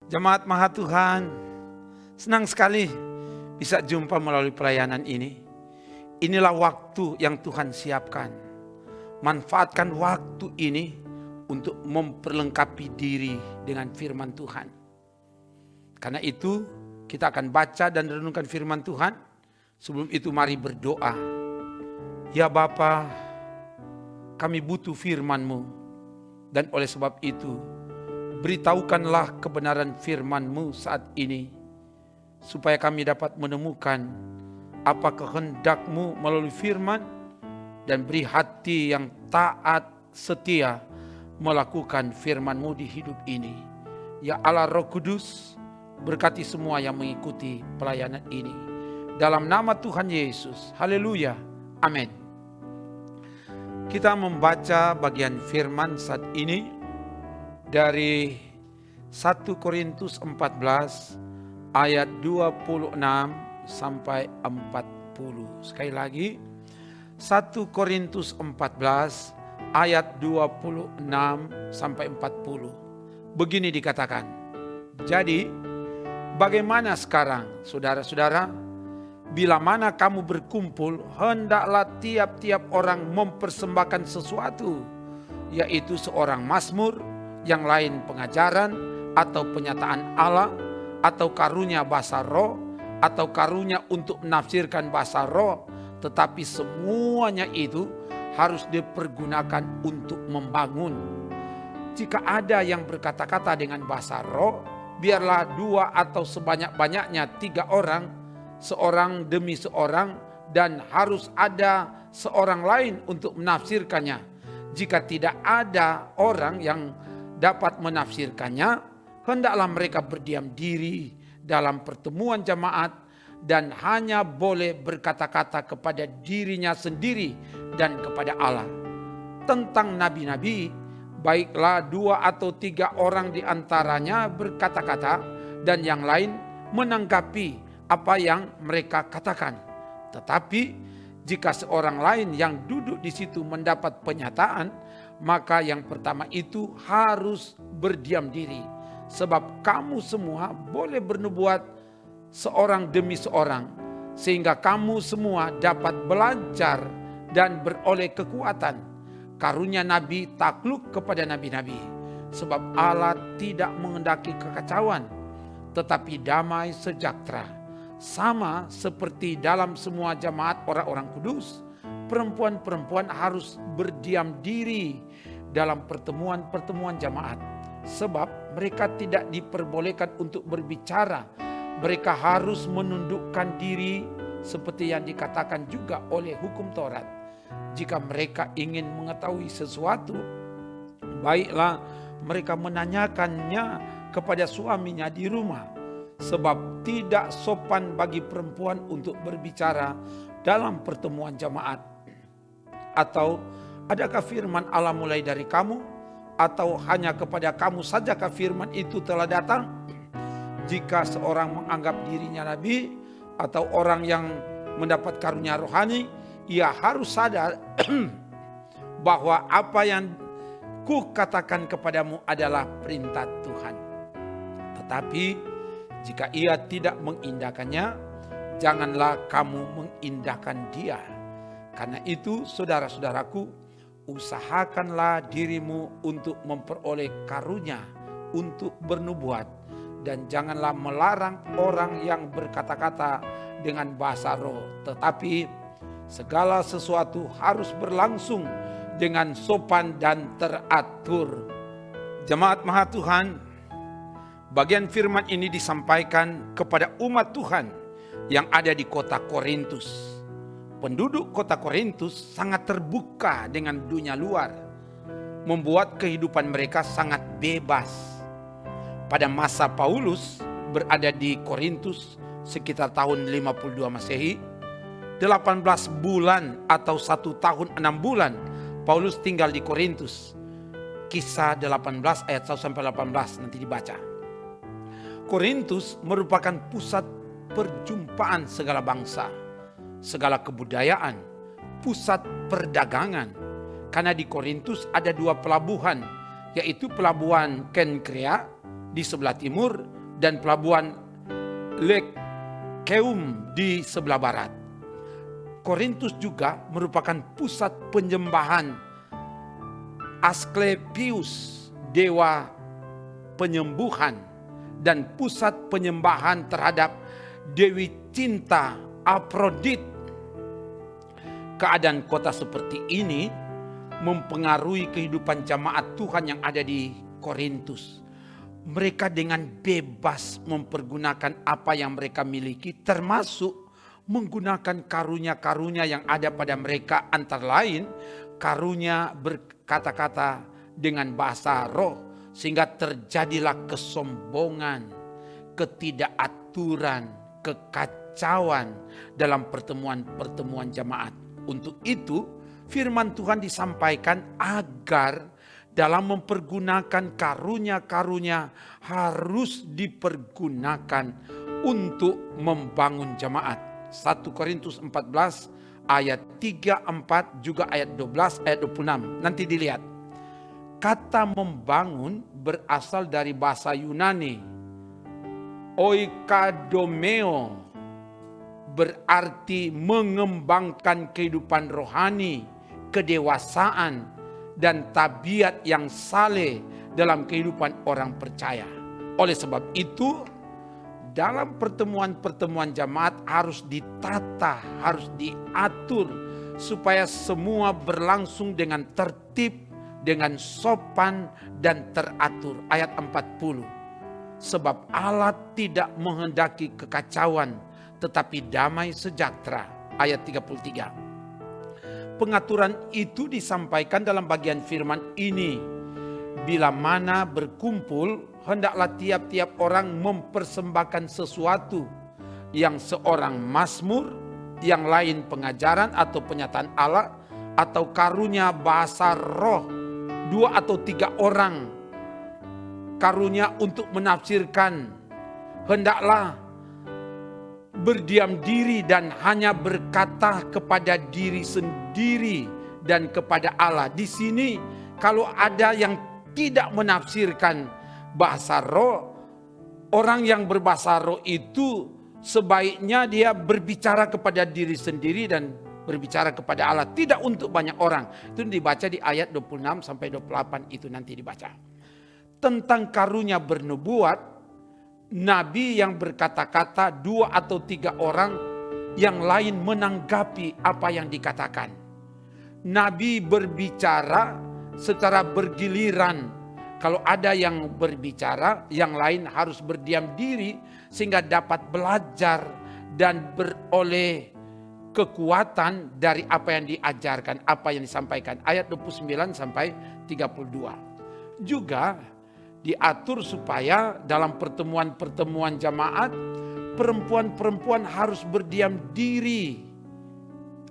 Jemaat Maha Tuhan, senang sekali bisa jumpa melalui pelayanan ini. Inilah waktu yang Tuhan siapkan. Manfaatkan waktu ini untuk memperlengkapi diri dengan firman Tuhan. Karena itu kita akan baca dan renungkan firman Tuhan. Sebelum itu mari berdoa. Ya Bapa, kami butuh firman-Mu. Dan oleh sebab itu, beritahukanlah kebenaran firman-Mu saat ini, supaya kami dapat menemukan apa kehendak-Mu melalui firman, dan beri hati yang taat setia melakukan firman-Mu di hidup ini. Ya Allah Roh Kudus, berkati semua yang mengikuti pelayanan ini. Dalam nama Tuhan Yesus, haleluya, amin. Kita membaca bagian firman saat ini dari 1 Korintus 14 ayat 26 sampai 40. Sekali lagi, 1 Korintus 14 ayat 26 sampai 40. Begini dikatakan, jadi bagaimana sekarang saudara-saudara? Bila mana kamu berkumpul, hendaklah tiap-tiap orang mempersembahkan sesuatu, yaitu seorang mazmur, yang lain pengajaran, atau penyataan Allah, atau karunia bahasa roh, atau karunia untuk menafsirkan bahasa roh. Tetapi semuanya itu harus dipergunakan untuk membangun. Jika ada yang berkata-kata dengan bahasa roh, biarlah 2 atau sebanyak-banyaknya 3 orang, seorang demi seorang, dan harus ada seorang lain untuk menafsirkannya. Jika tidak ada orang yang dapat menafsirkannya, hendaklah mereka berdiam diri dalam pertemuan jemaat dan hanya boleh berkata-kata kepada dirinya sendiri dan kepada Allah. Tentang nabi-nabi, baiklah 2 atau 3 orang di antaranya berkata-kata dan yang lain menanggapi apa yang mereka katakan. Tetapi jika seorang lain yang duduk di situ mendapat penyataan, maka yang pertama itu harus berdiam diri. Sebab kamu semua boleh bernubuat seorang demi seorang, sehingga kamu semua dapat belajar dan beroleh kekuatan. Karunia nabi takluk kepada nabi-nabi, sebab Allah tidak menghendaki kekacauan, tetapi damai sejahtera. Sama seperti dalam semua jemaat orang-orang kudus, perempuan-perempuan harus berdiam diri dalam pertemuan-pertemuan jemaat, sebab mereka tidak diperbolehkan untuk berbicara. Mereka harus menundukkan diri seperti yang dikatakan juga oleh hukum Taurat. Jika mereka ingin mengetahui sesuatu, baiklah mereka menanyakannya kepada suaminya di rumah. Sebab tidak sopan bagi perempuan untuk berbicara dalam pertemuan jemaat. Atau adakah firman Allah mulai dari kamu? Atau hanya kepada kamu sajakah firman itu telah datang? Jika seorang menganggap dirinya nabi atau orang yang mendapat karunia rohani, ia harus sadar bahwa apa yang ku katakan kepadamu adalah perintah Tuhan. Tetapi jika ia tidak mengindahkannya, janganlah kamu mengindahkan dia. Karena itu, saudara-saudaraku, usahakanlah dirimu untuk memperoleh karunia untuk bernubuat, dan janganlah melarang orang yang berkata-kata dengan bahasa roh. Tetapi segala sesuatu harus berlangsung dengan sopan dan teratur. Jemaat Maha Tuhan, bagian firman ini disampaikan kepada umat Tuhan yang ada di kota Korintus. Penduduk kota Korintus sangat terbuka dengan dunia luar, membuat kehidupan mereka sangat bebas. Pada masa Paulus berada di Korintus sekitar tahun 52 Masehi, 18 bulan atau 1 tahun 6 bulan Paulus tinggal di Korintus. Kisah 18 ayat 1 sampai 18 nanti dibaca. Korintus merupakan pusat perjumpaan segala bangsa, segala kebudayaan, pusat perdagangan. Karena di Korintus ada 2 pelabuhan, yaitu pelabuhan Kenkrea di sebelah timur dan pelabuhan Lekeum di sebelah barat. Korintus juga merupakan pusat penyembahan Asklepius, dewa penyembuhan, dan pusat penyembahan terhadap dewi cinta Afrodit. Keadaan kota seperti ini mempengaruhi kehidupan jemaat Tuhan yang ada di Korintus. Mereka dengan bebas mempergunakan apa yang mereka miliki, termasuk menggunakan karunia-karunia yang ada pada mereka, antara lain karunia berkata-kata dengan bahasa roh, sehingga terjadilah kesombongan, ketidakaturan, kekacauan dalam pertemuan-pertemuan jemaat. Untuk itu firman Tuhan disampaikan agar dalam mempergunakan karunia-karunia harus dipergunakan untuk membangun jemaat. 1 Korintus 14 ayat 3, 4, juga ayat 12, ayat 26. Nanti dilihat. Kata membangun berasal dari bahasa Yunani. Oikadomeo berarti mengembangkan kehidupan rohani, kedewasaan, dan tabiat yang saleh dalam kehidupan orang percaya. Oleh sebab itu, dalam pertemuan-pertemuan jemaat harus ditata, harus diatur supaya semua berlangsung dengan tertib, dengan sopan dan teratur. Ayat 40. Sebab Allah tidak menghendaki kekacauan, tetapi damai sejahtera. Ayat 33. Pengaturan itu disampaikan dalam bagian firman ini. Bila mana berkumpul, hendaklah tiap-tiap orang mempersembahkan sesuatu, yang seorang mazmur, yang lain pengajaran atau penyataan Allah, atau karunia bahasa roh, 2 atau 3 orang karunia untuk menafsirkan. Hendaklah berdiam diri dan hanya berkata kepada diri sendiri dan kepada Allah. Di sini kalau ada yang tidak menafsirkan bahasa roh, orang yang berbahasa roh itu sebaiknya dia berbicara kepada diri sendiri dan berbicara kepada Allah, tidak untuk banyak orang. Itu dibaca di ayat 26 sampai 28, itu nanti dibaca. Tentang karunia bernubuat, nabi yang berkata-kata 2 atau 3 orang, yang lain menanggapi apa yang dikatakan. Nabi berbicara secara bergiliran. Kalau ada yang berbicara, yang lain harus berdiam diri sehingga dapat belajar dan beroleh kekuatan dari apa yang diajarkan, apa yang disampaikan. Ayat 29 sampai 32. Juga diatur supaya dalam pertemuan-pertemuan jemaat, perempuan-perempuan harus berdiam diri.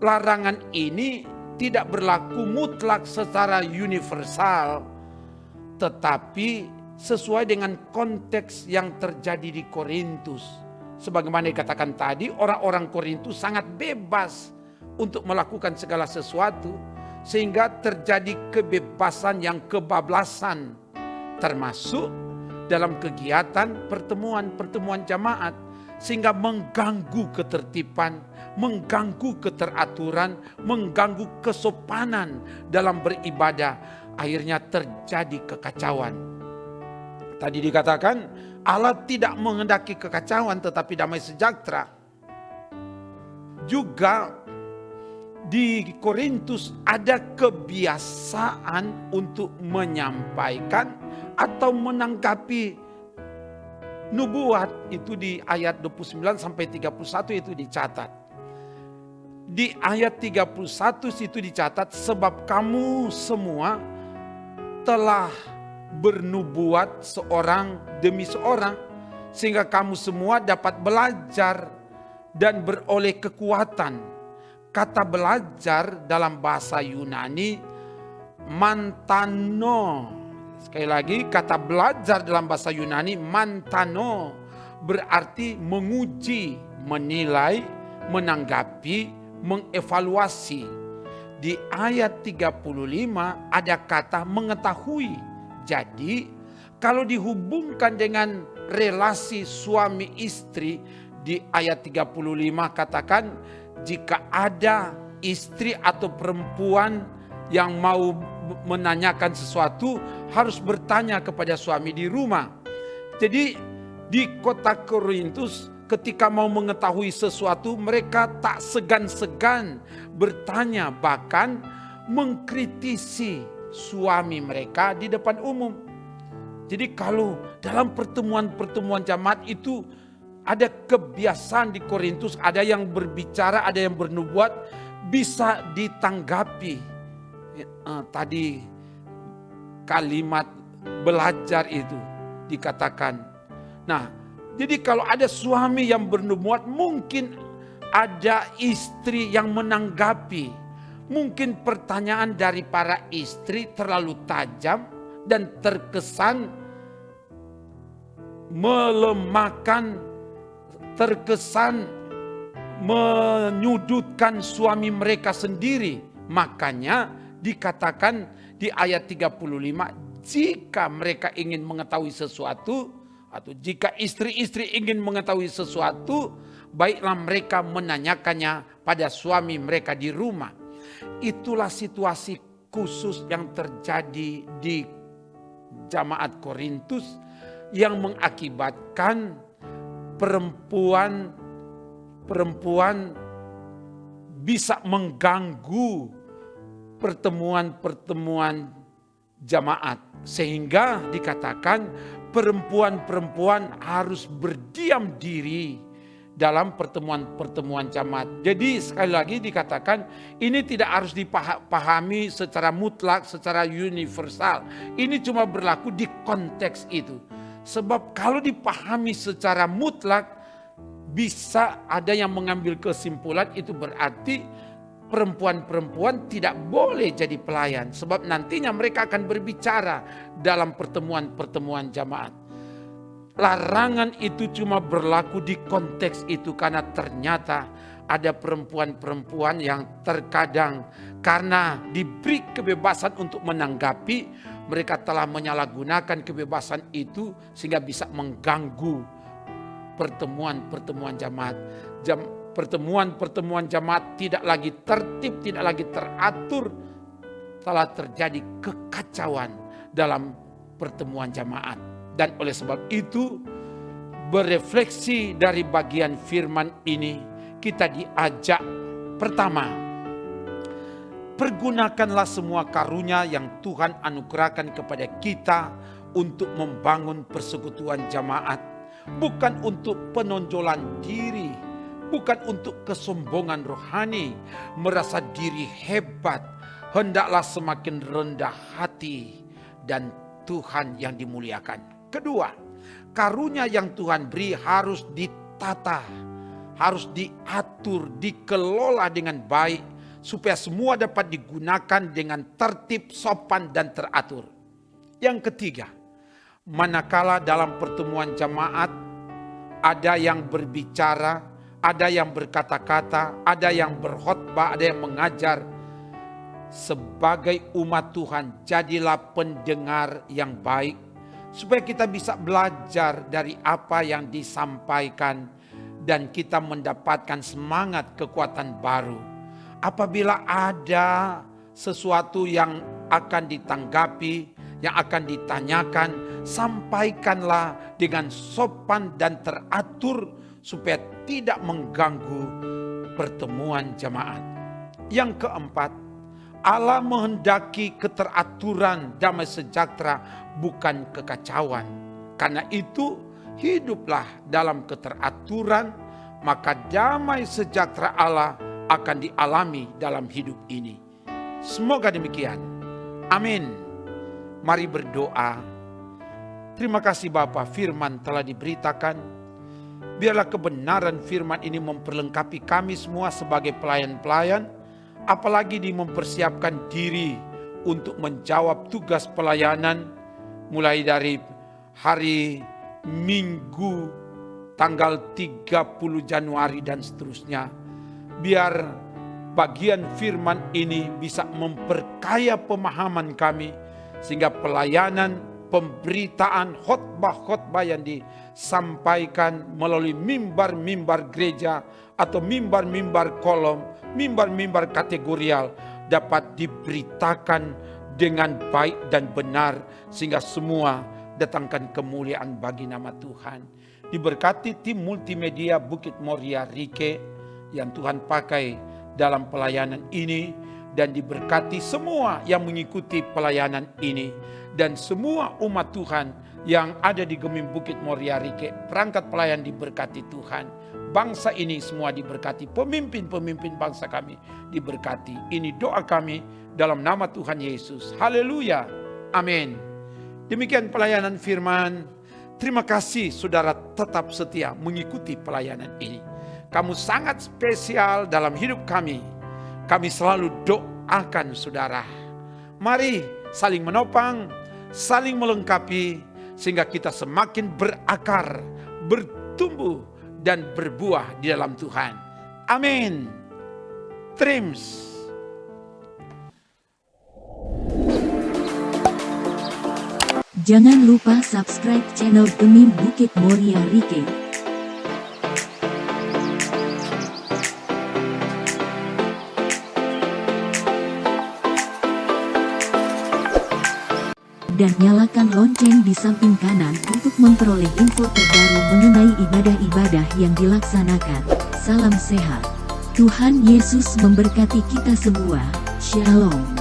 Larangan ini tidak berlaku mutlak secara universal, tetapi sesuai dengan konteks yang terjadi di Korintus. Sebagaimana dikatakan tadi, orang-orang Korintus sangat bebas untuk melakukan segala sesuatu, sehingga terjadi kebebasan yang kebablasan, termasuk dalam kegiatan pertemuan-pertemuan jemaat, sehingga mengganggu ketertiban, mengganggu keteraturan, mengganggu kesopanan dalam beribadah. Akhirnya terjadi kekacauan. Tadi dikatakan Allah tidak menghendaki kekacauan tetapi damai sejahtera. Juga di Korintus ada kebiasaan untuk menyampaikan atau menanggapi nubuat. Itu di ayat 29 sampai 31 itu dicatat. Di ayat 31 situ dicatat, sebab kamu semua telah bernubuat seorang demi seorang, sehingga kamu semua dapat belajar dan beroleh kekuatan. Kata belajar dalam bahasa Yunani mantano. Sekali lagi, kata belajar dalam bahasa Yunani mantano berarti menguji, menilai, menanggapi, mengevaluasi. Di ayat 35 ada kata mengetahui. Jadi kalau dihubungkan dengan relasi suami istri di ayat 35 katakan, jika ada istri atau perempuan yang mau menanyakan sesuatu harus bertanya kepada suami di rumah. Jadi di kota Korintus ketika mau mengetahui sesuatu mereka tak segan-segan bertanya, bahkan mengkritisi suami mereka di depan umum. Jadi kalau dalam pertemuan-pertemuan jemaat itu ada kebiasaan di Korintus, ada yang berbicara, ada yang bernubuat, bisa ditanggapi. Tadi kalimat belajar itu dikatakan. Nah, jadi kalau ada suami yang bernubuat, mungkin ada istri yang menanggapi. Mungkin pertanyaan dari para istri terlalu tajam dan terkesan melemahkan, terkesan menyudutkan suami mereka sendiri. Makanya dikatakan di ayat 35, jika mereka ingin mengetahui sesuatu, atau jika istri-istri ingin mengetahui sesuatu, baiklah mereka menanyakannya pada suami mereka di rumah. Itulah situasi khusus yang terjadi di jemaat Korintus yang mengakibatkan perempuan bisa mengganggu pertemuan-pertemuan jemaat, sehingga dikatakan perempuan-perempuan harus berdiam diri dalam pertemuan-pertemuan jemaat. Jadi sekali lagi dikatakan ini tidak harus dipahami secara mutlak, secara universal. Ini cuma berlaku di konteks itu. Sebab kalau dipahami secara mutlak, bisa ada yang mengambil kesimpulan itu berarti perempuan-perempuan tidak boleh jadi pelayan. Sebab nantinya mereka akan berbicara dalam pertemuan-pertemuan jemaat. Larangan itu cuma berlaku di konteks itu karena ternyata ada perempuan-perempuan yang terkadang karena diberi kebebasan untuk menanggapi, mereka telah menyalahgunakan kebebasan itu sehingga bisa mengganggu pertemuan-pertemuan jemaat. Pertemuan-pertemuan jemaat tidak lagi tertib, tidak lagi teratur, telah terjadi kekacauan dalam pertemuan jemaat. Dan oleh sebab itu, berefleksi dari bagian firman ini, kita diajak pertama, pergunakanlah semua karunia yang Tuhan anugerahkan kepada kita untuk membangun persekutuan jemaat, bukan untuk penonjolan diri, bukan untuk kesombongan rohani, merasa diri hebat, hendaklah semakin rendah hati dan Tuhan yang dimuliakan. Kedua, karunia yang Tuhan beri harus ditata, harus diatur, dikelola dengan baik, supaya semua dapat digunakan dengan tertib, sopan, dan teratur. Yang ketiga, manakala dalam pertemuan jemaat ada yang berbicara, ada yang berkata-kata, ada yang berkhotbah, ada yang mengajar, sebagai umat Tuhan jadilah pendengar yang baik, supaya kita bisa belajar dari apa yang disampaikan dan kita mendapatkan semangat kekuatan baru. Apabila ada sesuatu yang akan ditanggapi, yang akan ditanyakan, sampaikanlah dengan sopan dan teratur supaya tidak mengganggu pertemuan jemaat. Yang keempat, Allah menghendaki keteraturan, damai sejahtera, bukan kekacauan. Karena itu, hiduplah dalam keteraturan, maka damai sejahtera Allah akan dialami dalam hidup ini. Semoga demikian. Amin. Mari berdoa. Terima kasih Bapa, firman telah diberitakan. Biarlah kebenaran firman ini memperlengkapi kami semua sebagai pelayan-pelayan, apalagi di mempersiapkan diri untuk menjawab tugas pelayanan mulai dari hari Minggu tanggal 30 Januari dan seterusnya. Biar bagian firman ini bisa memperkaya pemahaman kami sehingga pelayanan pemberitaan khotbah-khotbah yang disampaikan melalui mimbar-mimbar gereja atau mimbar-mimbar kolom, mimbar-mimbar kategorial dapat diberitakan dengan baik dan benar sehingga semua datangkan kemuliaan bagi nama Tuhan. Diberkati tim multimedia Bukit Moria Rike yang Tuhan pakai dalam pelayanan ini, dan diberkati semua yang mengikuti pelayanan ini, dan semua umat Tuhan yang ada di Gemim Bukit Moria Rike. Perangkat pelayan diberkati Tuhan. Bangsa ini semua diberkati. Pemimpin-pemimpin bangsa kami diberkati. Ini doa kami dalam nama Tuhan Yesus. Haleluya. Amin. Demikian pelayanan firman. Terima kasih saudara tetap setia mengikuti pelayanan ini. Kamu sangat spesial dalam hidup kami. Kami selalu doakan saudara. Mari saling menopang, saling melengkapi, sehingga kita semakin berakar, bertumbuh, dan berbuah di dalam Tuhan. Amin. Trims. Jangan lupa subscribe channel Gemim Bukit Moria Rike. Dan nyalakan lonceng di samping kanan untuk memperoleh info terbaru mengenai ibadah-ibadah yang dilaksanakan. Salam sehat. Tuhan Yesus memberkati kita semua. Shalom.